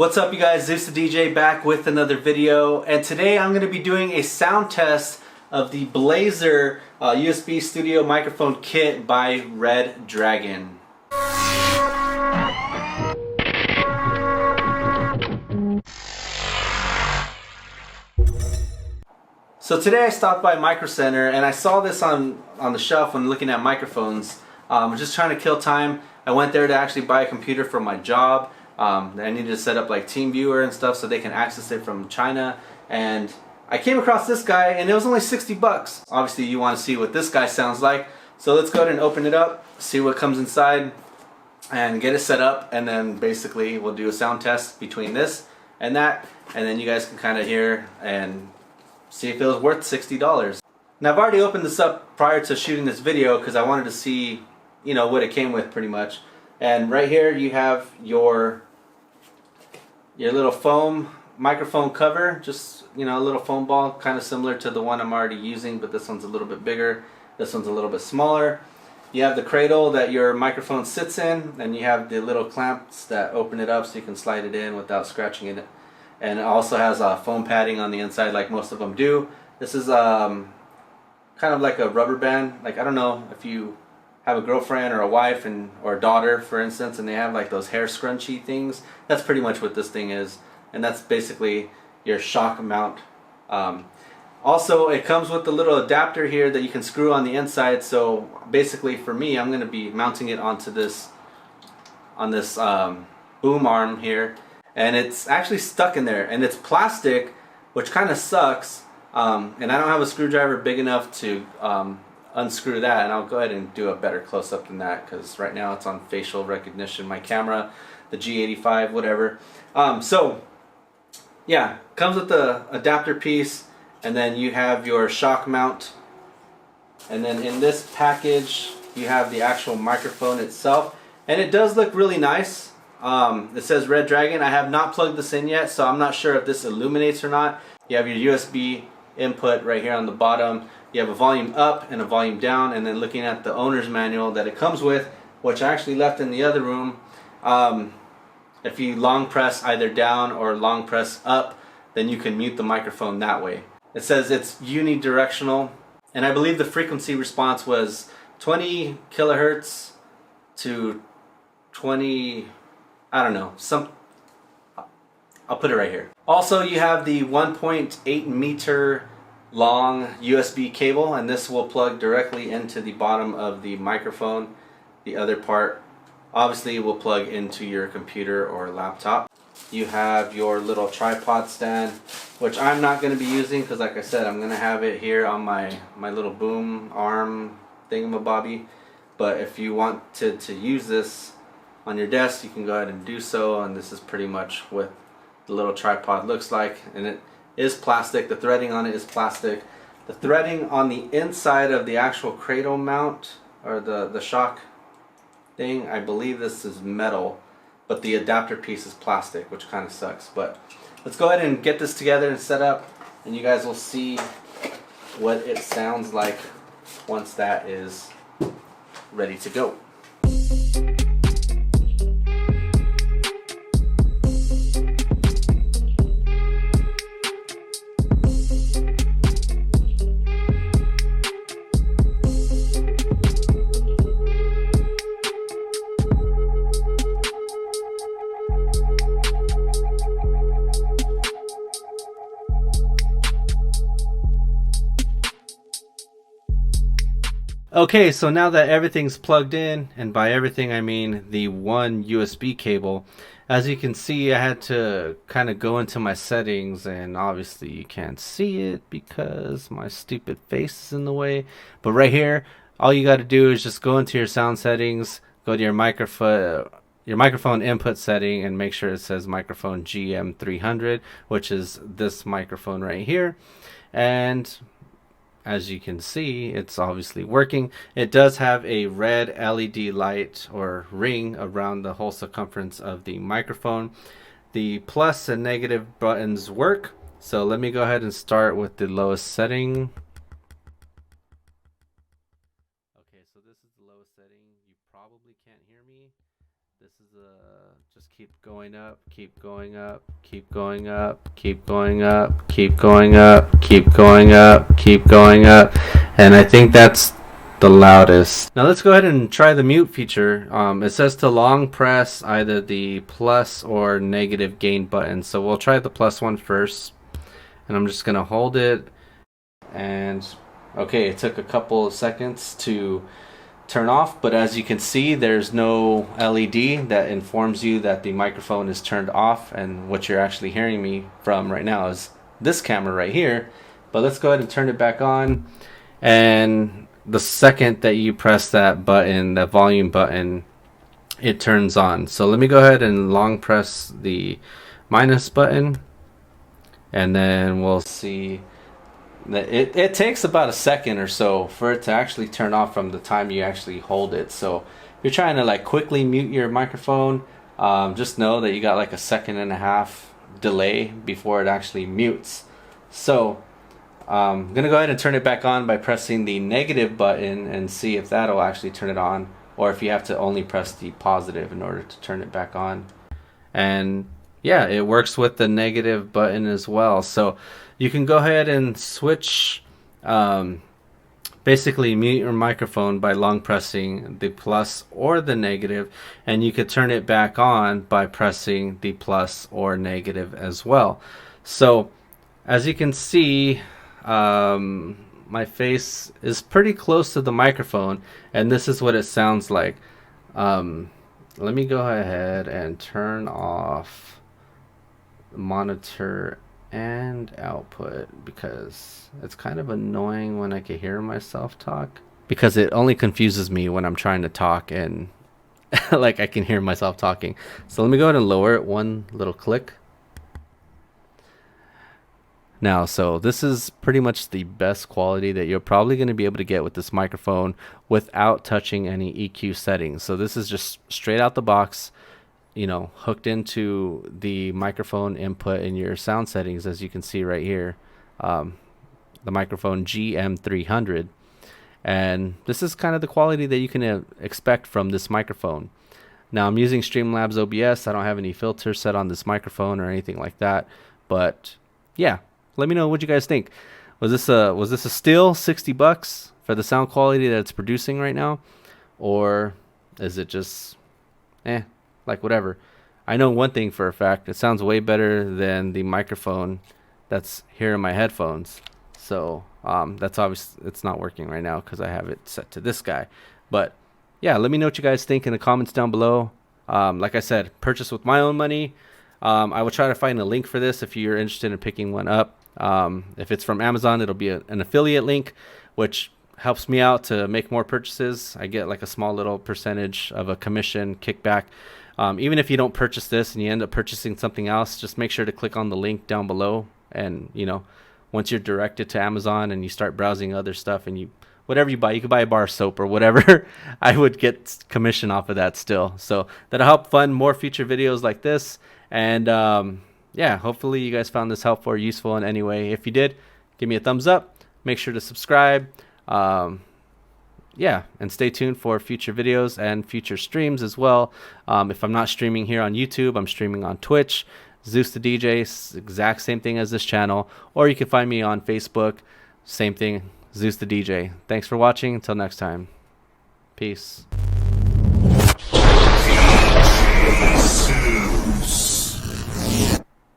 What's up, you guys? ZEUS the DJ back with another video, and today I'm going to be doing a sound test of the Blazar USB studio microphone kit by Redragon. So today I stopped by Micro Center and I saw this on the shelf when looking at microphones. Just trying to kill time. I went there to actually buy a computer for my job. I needed to set up like TeamViewer and stuff so they can access it from China, and I came across this guy and it was only 60 bucks. Obviously you want to see what this guy sounds like, so let's go ahead and open it up, see what comes inside and get it set up, and then basically we'll do a sound test between this and that, and then you guys can kind of hear and see if it was worth $60. Now I've already opened this up prior to shooting this video because I wanted to see, you know, what it came with pretty much. And right here you have your little foam microphone cover, just, you know, a little foam ball, kind of similar to the one I'm already using, but this one's a little bit bigger, this one's a little bit smaller. You have the cradle that your microphone sits in, and you have the little clamps that open it up so you can slide it in without scratching it. And it also has foam padding on the inside like most of them do. This is kind of like a rubber band. Like, I don't know if you have a girlfriend or a wife or a daughter, for instance, and they have like those hair scrunchy things. That's pretty much what this thing is, and that's basically your shock mount. Also, it comes with a little adapter here that you can screw on the inside. So basically for me, I'm going to be mounting it onto this boom arm here, and it's actually stuck in there, and it's plastic, which kind of sucks. And I don't have a screwdriver big enough to unscrew that, and I'll go ahead and do a better close-up than that because right now it's on facial recognition, my camera, the G85, whatever. So yeah, comes with the adapter piece, and then you have your shock mount, and then in this package you have the actual microphone itself, and it does look really nice. It says Redragon. I have not plugged this in yet, so I'm not sure if this illuminates or not. You have your USB input right here on the bottom. You have a volume up and a volume down, and then looking at the owner's manual that it comes with, which I actually left in the other room, if you long press either down or long press up, then you can mute the microphone that way. It says it's unidirectional, and I believe the frequency response was 20 kilohertz to 20, I don't know, I'll put it right here. Also, you have the 1.8 meter long USB cable, and this will plug directly into the bottom of the microphone. The other part obviously will plug into your computer or laptop. You have your little tripod stand, which I'm not going to be using because, like I said, I'm going to have it here on my little boom arm thingamabobby. But if you want to use this on your desk, you can go ahead and do so, and this is pretty much what the little tripod looks like, and it is plastic. The threading on it is plastic. The threading on the inside of the actual cradle mount, or the shock thing, I believe this is metal, but the adapter piece is plastic, which kind of sucks. But let's go ahead and get this together and set up, and you guys will see what it sounds like once that is ready to go. Okay, so now that everything's plugged in, and by everything I mean the one USB cable, as you can see, I had to kind of go into my settings, and obviously you can't see it because my stupid face is in the way. But right here, all you got to do is just go into your sound settings, go to your microphone input setting, and make sure it says microphone GM300, which is this microphone right here. And as you can see, it's obviously working. It does have a red LED light or ring around the whole circumference of the microphone. The plus and negative buttons work. So let me go ahead and start with the lowest setting. Okay, so this is the lowest setting. You probably can't hear me. This is just keep keep going up, keep going up, keep going up, keep going up, keep going up, keep going up, keep going up, and I think that's the loudest. Now let's go ahead and try the mute feature. It says to long press either the plus or negative gain button, so we'll try the plus one first, and I'm just gonna hold it, and okay, it took a couple of seconds to turn off, but as you can see, there's no LED that informs you that the microphone is turned off, and what you're actually hearing me from right now is this camera right here. But let's go ahead and turn it back on, and the second that you press that button, that volume button, it turns on. So let me go ahead and long press the minus button, and then we'll see. It takes about a second or so for it to actually turn off from the time you actually hold it. So if you're trying to like quickly mute your microphone, just know that you got like a 1.5 seconds delay before it actually mutes. So I'm gonna go ahead and turn it back on by pressing the negative button and see if that'll actually turn it on, or if you have to only press the positive in order to turn it back on. And yeah, it works with the negative button as well. So you can go ahead and switch, basically mute your microphone by long pressing the plus or the negative, and you could turn it back on by pressing the plus or negative as well. So as you can see, my face is pretty close to the microphone, and this is what it sounds like. Let me go ahead and turn off the monitor and output, because it's kind of annoying when I can hear myself talk, because it only confuses me when I'm trying to talk and like I can hear myself talking. So let me go ahead and lower it one little click. Now, so this is pretty much the best quality that you're probably going to be able to get with this microphone without touching any EQ settings. So this is just straight out the box, you know, hooked into the microphone input in your sound settings, as you can see right here, the microphone GM300. And this is kind of the quality that you can expect from this microphone. Now I'm using Streamlabs OBS. I don't have any filters set on this microphone or anything like that, but yeah, let me know what you guys think. Was this a steal, $60 for the sound quality that it's producing right now, or is it just like whatever? I know one thing for a fact: it sounds way better than the microphone that's here in my headphones. So that's obvious. It's not working right now because I have it set to this guy. But yeah, let me know what you guys think in the comments down below. Like I said, purchase with my own money. I will try to find a link for this if you're interested in picking one up. If it's from Amazon, it'll be an affiliate link, which helps me out to make more purchases. I get like a small little percentage of a commission kickback. Even if you don't purchase this and you end up purchasing something else, just make sure to click on the link down below. And you know, once you're directed to Amazon and you start browsing other stuff, and whatever you buy, you could buy a bar of soap or whatever, I would get commission off of that still. So that'll help fund more future videos like this. And yeah, hopefully you guys found this helpful or useful in any way. If you did, give me a thumbs up. Make sure to subscribe. Yeah, and stay tuned for future videos and future streams as well. If I'm not streaming here on YouTube, I'm streaming on Twitch. ZEUS the DJ, exact same thing as this channel. Or you can find me on Facebook, same thing, ZEUS the DJ. Thanks for watching. Until next time. Peace.